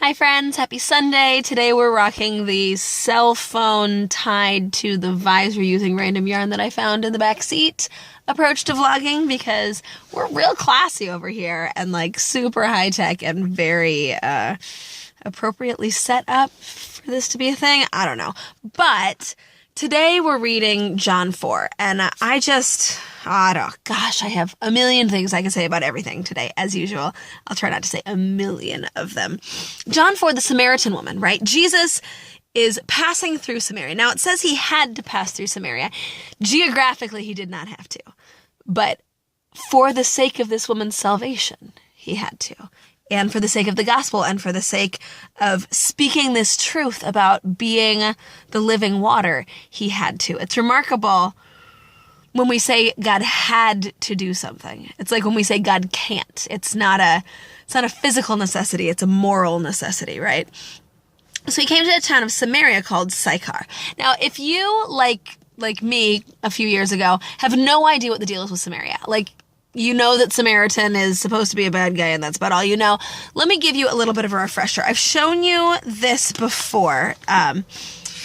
Hi friends, happy Sunday. Today we're rocking the cell phone tied to the visor using random yarn that I found in the back seat approach to vlogging because we're real classy over here and like super high tech and very appropriately set up for this to be a thing. I don't know. But today we're reading John 4 and I have a million things I can say about everything today, as usual. I'll try not to say a million of them. John 4, the Samaritan woman, right? Jesus is passing through Samaria. Now, it says he had to pass through Samaria. Geographically, he did not have to. But for the sake of this woman's salvation, he had to. And for the sake of the gospel and for the sake of speaking this truth about being the living water, he had to. It's remarkable when we say God had to do something. It's like when we say God can't. It's not a physical necessity, it's a moral necessity, right? So he came to a town of Samaria called Sychar. Now, if you, like me a few years ago, have no idea what the deal is with Samaria, you know that Samaritan is supposed to be a bad guy and that's about all you know, let me give you a little bit of a refresher. I've shown you this before.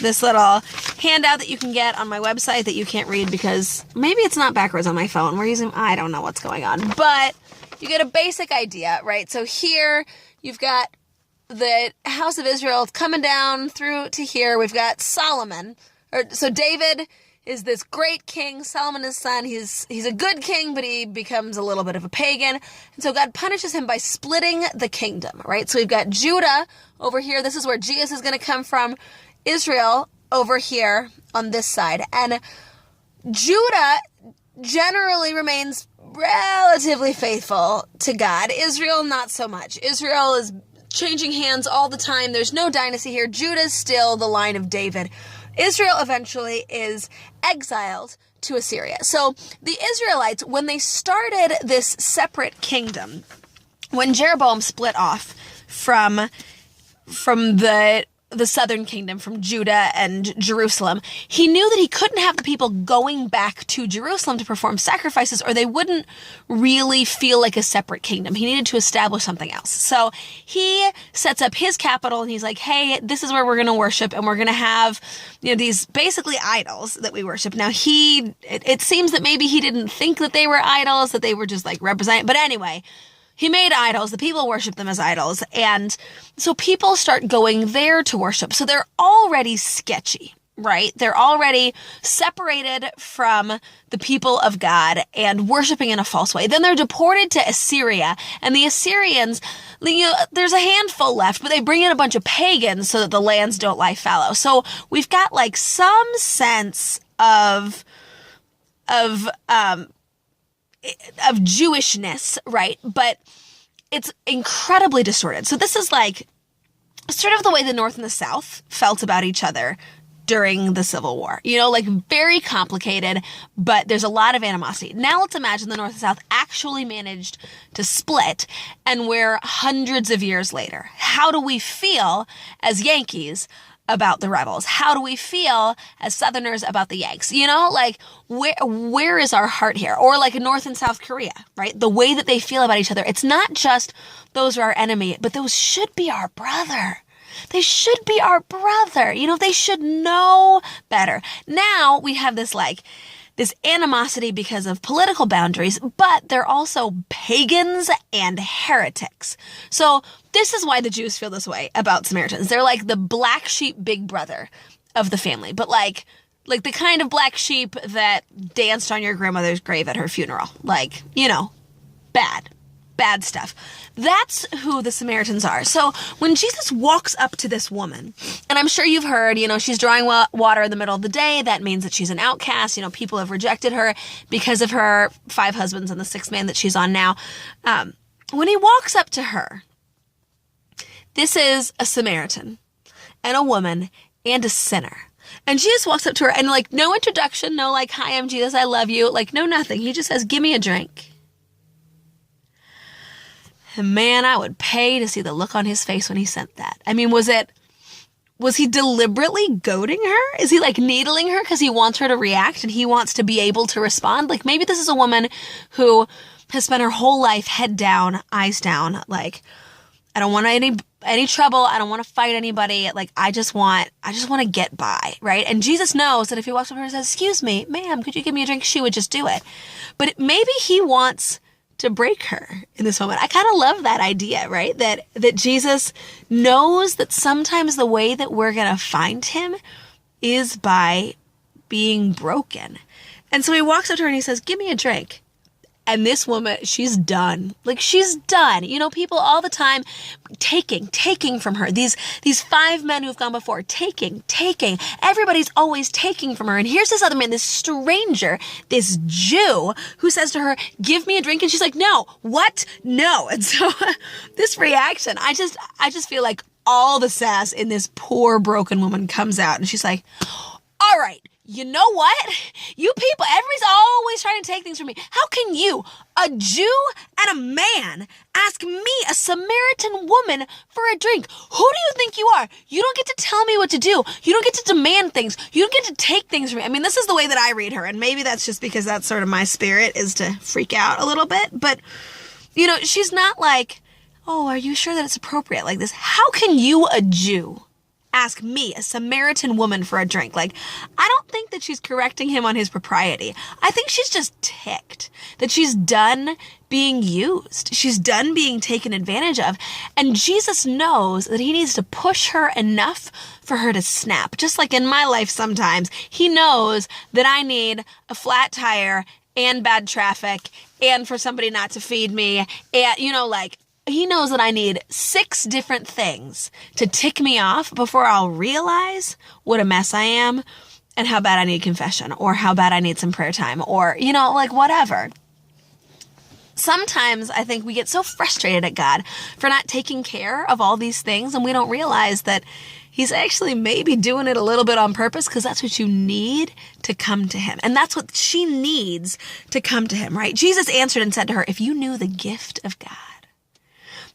This little handout that you can get on my website that you can't read because maybe it's not backwards on my phone. I don't know what's going on, but you get a basic idea, right? So here you've got the house of Israel coming down through to here. We've got Solomon, so David is this great king. Solomon is his son. He's a good king, but he becomes a little bit of a pagan. And so God punishes him by splitting the kingdom, right? So we've got Judah over here. This is where Jesus is going to come from. Israel over here on this side. And Judah generally remains relatively faithful to God. Israel, not so much. Israel is changing hands all the time. There's no dynasty here. Judah's still the line of David. Israel eventually is exiled to Assyria. So the Israelites, when they started this separate kingdom, when Jeroboam split off from the southern kingdom, from Judah and Jerusalem, he knew that he couldn't have the people going back to Jerusalem to perform sacrifices or they wouldn't really feel like a separate kingdom. He needed to establish something else. So he sets up his capital and he's like, hey, this is where we're going to worship and we're going to have, these basically idols that we worship. Now it seems that maybe he didn't think that they were idols, that they were just like representing, but anyway, he made idols. The people worship them as idols. And so people start going there to worship. So they're already sketchy, right? They're already separated from the people of God and worshiping in a false way. Then they're deported to Assyria. And the Assyrians, there's a handful left, but they bring in a bunch of pagans so that the lands don't lie fallow. So we've got some sense of Jewishness, right? But it's incredibly distorted. So this is sort of the way the North and the South felt about each other during the Civil War. Very complicated, but there's a lot of animosity. Now let's imagine the North and South actually managed to split, and we're hundreds of years later. How do we feel as Yankees about the rebels? How do we feel as Southerners about the Yanks? Where is our heart here? Or North and South Korea, right? The way that they feel about each other. It's not just those are our enemy, but those should be our brother. They should be our brother. They should know better. Now we have this animosity because of political boundaries, but they're also pagans and heretics. So this is why the Jews feel this way about Samaritans. They're like the black sheep big brother of the family, but like the kind of black sheep that danced on your grandmother's grave at her funeral. Bad stuff. That's who the Samaritans are. So when Jesus walks up to this woman, and I'm sure you've heard, she's drawing water in the middle of the day. That means that she's an outcast. People have rejected her because of her 5 husbands and the 6th man that she's on now. When he walks up to her, this is a Samaritan and a woman and a sinner. And Jesus walks up to her and no introduction, no hi, I'm Jesus, I love you. No nothing. He just says, give me a drink. And man, I would pay to see the look on his face when he sent that. I mean, was he deliberately goading her? Is he needling her because he wants her to react and he wants to be able to respond? Maybe this is a woman who has spent her whole life head down, eyes down, I don't want any trouble. I don't want to fight anybody. Like, I just want to get by, right? And Jesus knows that if he walks up to her and says, excuse me, ma'am, could you give me a drink? She would just do it. But maybe he wants to break her in this moment. I kind of love that idea, right? That Jesus knows that sometimes the way that we're going to find him is by being broken. And so he walks up to her and he says, give me a drink. And this woman, she's done. Like, she's done. You know, people all the time taking from her. These 5 men who've gone before, taking. Everybody's always taking from her. And here's this other man, this stranger, this Jew, who says to her, give me a drink. And she's like, no, what? No. And so this reaction, I just feel like all the sass in this poor broken woman comes out. And she's like, all right. You know what? You people, everybody's always trying to take things from me. How can you, a Jew and a man, ask me, a Samaritan woman, for a drink? Who do you think you are? You don't get to tell me what to do. You don't get to demand things. You don't get to take things from me. I mean, this is the way that I read her, and maybe that's just because that's sort of my spirit, is to freak out a little bit. But, you know, she's not like, oh, are you sure that it's appropriate like this? How can you, a Jew, ask me, a Samaritan woman, for a drink? Like, I don't think that she's correcting him on his propriety. I think she's just ticked that she's done being used. She's done being taken advantage of. And Jesus knows that he needs to push her enough for her to snap. Just like in my life sometimes, he knows that I need a flat tire and bad traffic and for somebody not to feed me. And, you know, like, he knows that I need 6 different things to tick me off before I'll realize what a mess I am and how bad I need confession, or how bad I need some prayer time, or, you know, like, whatever. Sometimes I think we get so frustrated at God for not taking care of all these things, and we don't realize that he's actually maybe doing it a little bit on purpose, because that's what you need to come to him. And that's what she needs to come to him, right? Jesus answered and said to her, if you knew the gift of God,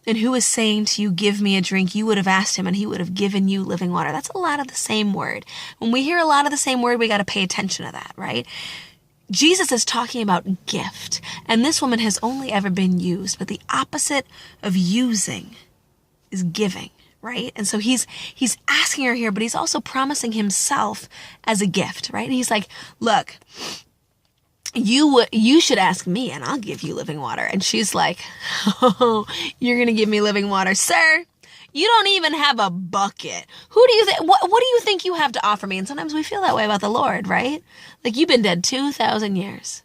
and who is saying to you, give me a drink, you would have asked him and he would have given you living water. That's a lot of the same word. When we hear a lot of the same word, we got to pay attention to that, right? Jesus is talking about gift, and this woman has only ever been used, but the opposite of using is giving, right? And so he's asking her here, but he's also promising himself as a gift, right? And he's like, look, you should ask me and I'll give you living water. And she's like, oh, you're going to give me living water? Sir, you don't even have a bucket. Who do you think, what do you think you have to offer me? And sometimes we feel that way about the Lord, right? Like, you've been dead 2,000 years.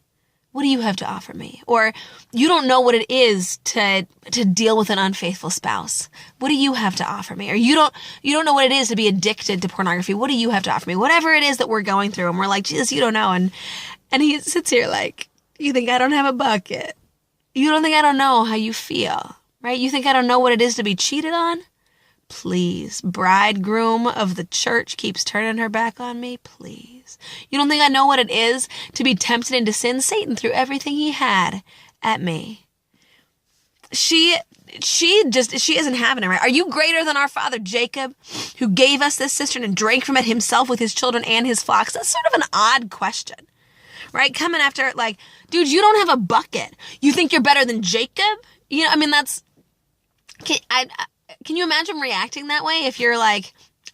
What do you have to offer me? Or you don't know what it is to deal with an unfaithful spouse. What do you have to offer me? Or you don't know what it is to be addicted to pornography. What do you have to offer me? Whatever it is that we're going through, and we're like, Jesus, you don't know. And he sits here like, you think I don't have a bucket? You don't think I don't know how you feel, right? You think I don't know what it is to be cheated on? Please, bridegroom of the church keeps turning her back on me. Please. You don't think I know what it is to be tempted into sin? Satan threw everything he had at me. She isn't having it, right? Are you greater than our father Jacob, who gave us this cistern and drank from it himself with his children and his flocks? That's sort of an odd question, right? Coming after, like, dude, you don't have a bucket. You think you're better than Jacob? You know, I mean, can you imagine reacting that way if you're like,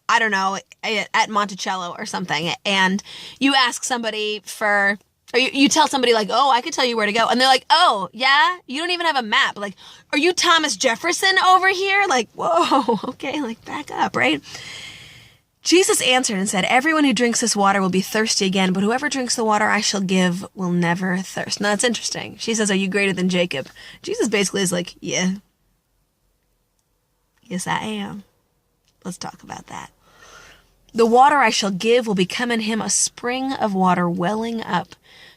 I don't know, at Monticello or something, and you ask somebody or you tell somebody like, oh, I could tell you where to go. And they're like, oh, yeah? You don't even have a map. Like, are you Thomas Jefferson over here? Like, whoa, okay, like, back up, right? Jesus answered and said, everyone who drinks this water will be thirsty again, but whoever drinks the water I shall give will never thirst. Now, that's interesting. She says, are you greater than Jacob? Jesus basically is like, yeah. Yes, I am. Let's talk about that. The water I shall give will become in him a spring of water welling up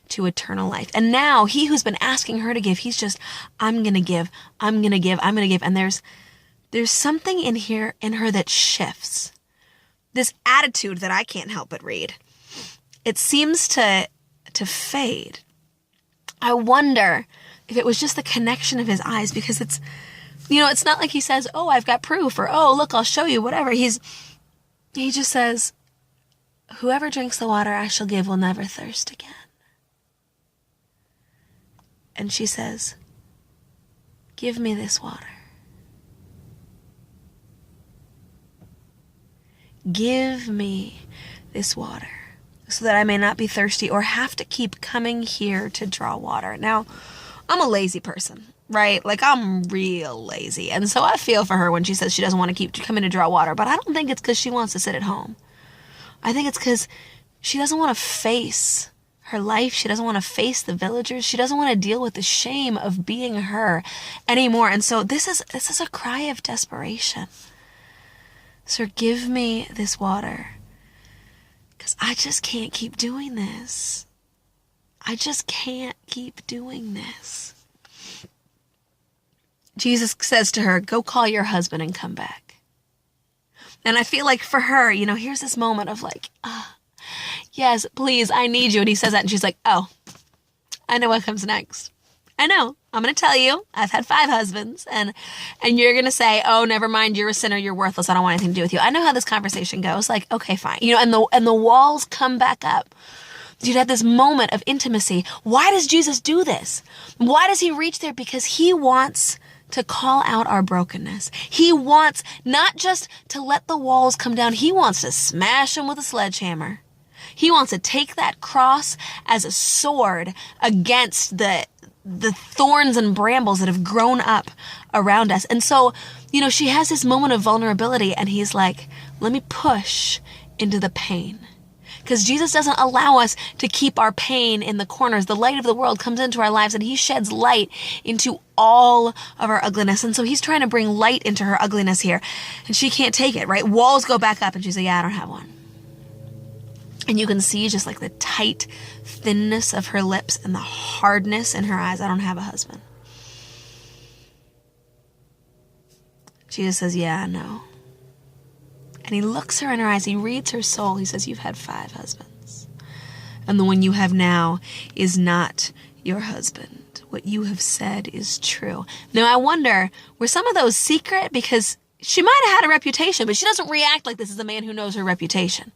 to eternal life. And now he who's been asking her to give, he's just, I'm going to give. And there's something in her that shifts. This attitude that I can't help but read. It seems to fade. I wonder if it was just the connection of his eyes, because it's not like he says, oh, I've got proof, or, oh, look, I'll show you, whatever. He just says, whoever drinks the water I shall give will never thirst again. And she says, give me this water. give me this water so that I may not be thirsty or have to keep coming here to draw water. Now, I'm a lazy person, right? Like, I'm real lazy. And so I feel for her when she says she doesn't want to keep coming to draw water. But I don't think it's because she wants to sit at home. I think it's because she doesn't want to face her life. She doesn't want to face the villagers. She doesn't want to deal with the shame of being her anymore. And so this is a cry of desperation. Sir, give me this water, because I just can't keep doing this. I just can't keep doing this. Jesus says to her, go call your husband and come back. And I feel like for her, here's this moment of like, yes, please, I need you. And he says that and she's like, oh, I know what comes next. I know. I'm going to tell you, I've had 5 husbands, and you're going to say, oh, never mind, you're a sinner, you're worthless, I don't want anything to do with you. I know how this conversation goes. Like, okay, fine. And the walls come back up. You'd have this moment of intimacy. Why does Jesus do this? Why does he reach there? Because he wants to call out our brokenness. He wants not just to let the walls come down. He wants to smash them with a sledgehammer. He wants to take that cross as a sword against the thorns and brambles that have grown up around us. And so, she has this moment of vulnerability, and he's like, let me push into the pain. Because Jesus doesn't allow us to keep our pain in the corners. The light of the world comes into our lives, and he sheds light into all of our ugliness. And so he's trying to bring light into her ugliness here. And she can't take it, right? Walls go back up, and she's like, yeah, I don't have one. And you can see just like the tight thinness of her lips and the hardness in her eyes. I don't have a husband. Jesus says, yeah, I know. And he looks her in her eyes. He reads her soul. He says, you've had 5 husbands. And the one you have now is not your husband. What you have said is true. Now, I wonder, were some of those secret? Because she might have had a reputation, but she doesn't react like this is a man who knows her reputation.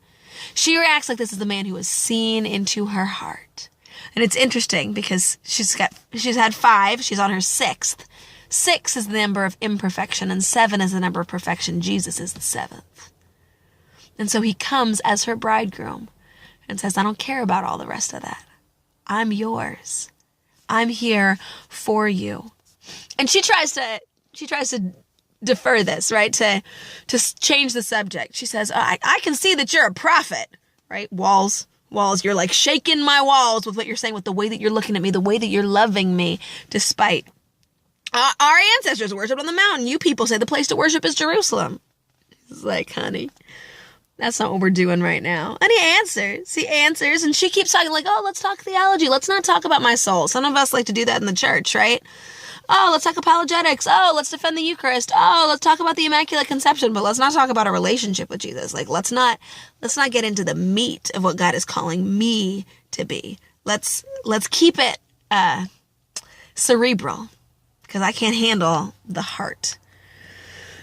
She reacts like this is the man who has seen into her heart. And it's interesting because she's had 5. She's on her 6th. 6 is the number of imperfection, and 7 is the number of perfection. Jesus is the 7th. And so he comes as her bridegroom and says, I don't care about all the rest of that. I'm yours. I'm here for you. And she tries to defer this, right? To change the subject. She says, I can see that you're a prophet, right? Walls, you're like shaking my walls with what you're saying, with the way that you're looking at me, the way that you're loving me, despite our ancestors worshiped on the mountain. You people say the place to worship is Jerusalem. It's like, honey, that's not what we're doing right now. And he answers, and she keeps talking like, oh, let's talk theology. Let's not talk about my soul. Some of us like to do that in the church, right? Oh, let's talk apologetics. Oh, let's defend the Eucharist. Oh, let's talk about the Immaculate Conception, but let's not talk about a relationship with Jesus. Like, let's not get into the meat of what God is calling me to be. Let's keep it cerebral, because I can't handle the heart.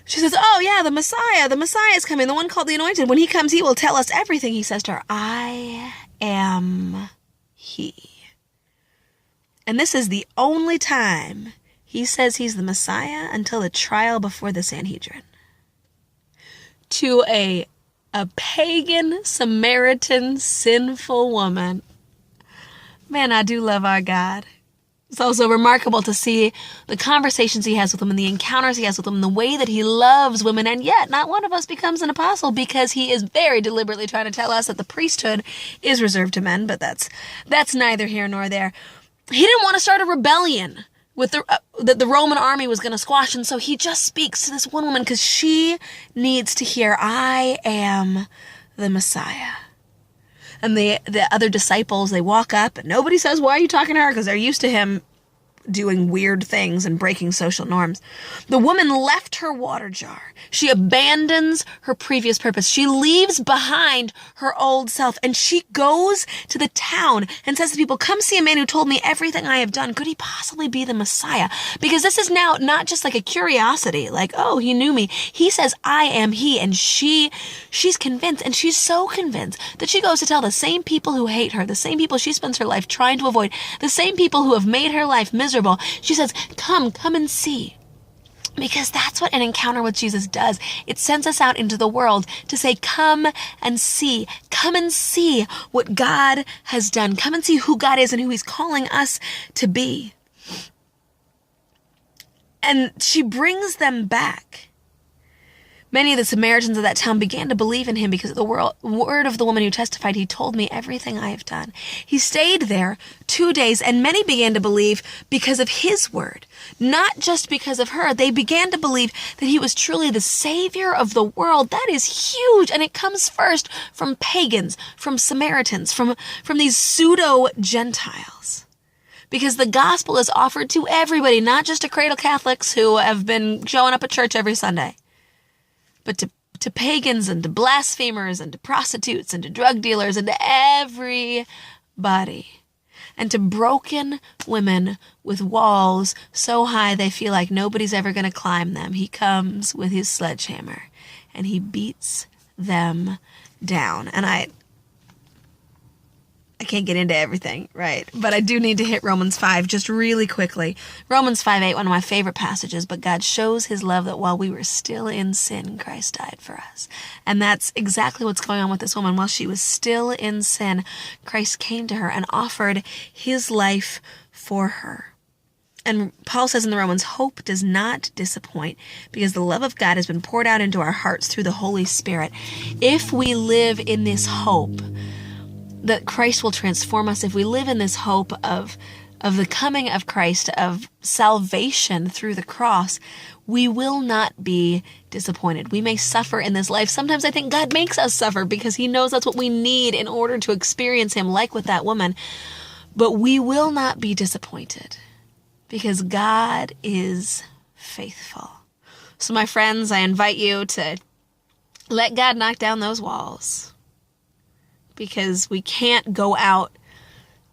She says, oh yeah, the Messiah is coming, the one called the Anointed. When he comes, he will tell us everything. He says to her, I am he. And this is the only time he says he's the Messiah until the trial before the Sanhedrin. To a pagan, Samaritan, sinful woman. Man, I do love our God. It's also remarkable to see the conversations he has with them and the encounters he has with them, the way that he loves women, and yet not one of us becomes an apostle, because he is very deliberately trying to tell us that the priesthood is reserved to men, but that's neither here nor there. He didn't want to start a rebellion with that the Roman army was going to squash, and so he just speaks to this one woman because she needs to hear, I am the Messiah. And the other disciples, they walk up, and nobody says, why are you talking to her? Because they're used to him doing weird things and breaking social norms. The woman left her water jar. She abandons her previous purpose. She leaves behind her old self, and she goes to the town and says to people, come see a man who told me everything I have done. Could he possibly be the Messiah? Because this is now not just like a curiosity, like, oh, he knew me. He says, I am he. And she's convinced, and she's so convinced that she goes to tell the same people who hate her, the same people she spends her life trying to avoid, the same people who have made her life miserable. She says, come and see. Because that's what an encounter with Jesus does. It sends us out into the world to say, come and see. Come and see what God has done. Come and see who God is and who he's calling us to be. And she brings them back. Many of the Samaritans of that town began to believe in him because of the word of the woman who testified, he told me everything I have done. He stayed there 2 days, and many began to believe because of his word. Not just because of her. They began to believe that he was truly the Savior of the world. That is huge, and it comes first from pagans, from Samaritans, from these pseudo-Gentiles. Because the gospel is offered to everybody, not just to cradle Catholics who have been showing up at church every Sunday. But to pagans and to blasphemers and to prostitutes and to drug dealers and to everybody. And to broken women with walls so high they feel like nobody's ever going to climb them. He comes with his sledgehammer and he beats them down. And I can't get into everything, right? But I do need to hit Romans 5 just really quickly. Romans 5:8, one of my favorite passages, but God shows his love that while we were still in sin, Christ died for us. And that's exactly what's going on with this woman. While she was still in sin, Christ came to her and offered his life for her. And Paul says in the Romans, hope does not disappoint because the love of God has been poured out into our hearts through the Holy Spirit. If we live in this hope that Christ will transform us, if we live in this hope of the coming of Christ, of salvation through the cross, we will not be disappointed. We may suffer in this life. Sometimes I think God makes us suffer because he knows that's what we need in order to experience him, like with that woman. But we will not be disappointed because God is faithful. So my friends, I invite you to let God knock down those walls. Because we can't go out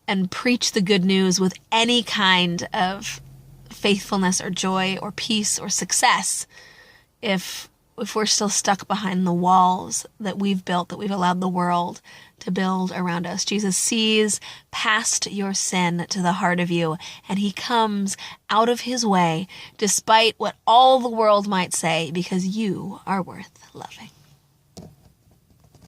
and preach the good news with any kind of faithfulness or joy or peace or success if we're still stuck behind the walls that we've built, that we've allowed the world to build around us. Jesus sees past your sin to the heart of you, and he comes out of his way despite what all the world might say because you are worth loving.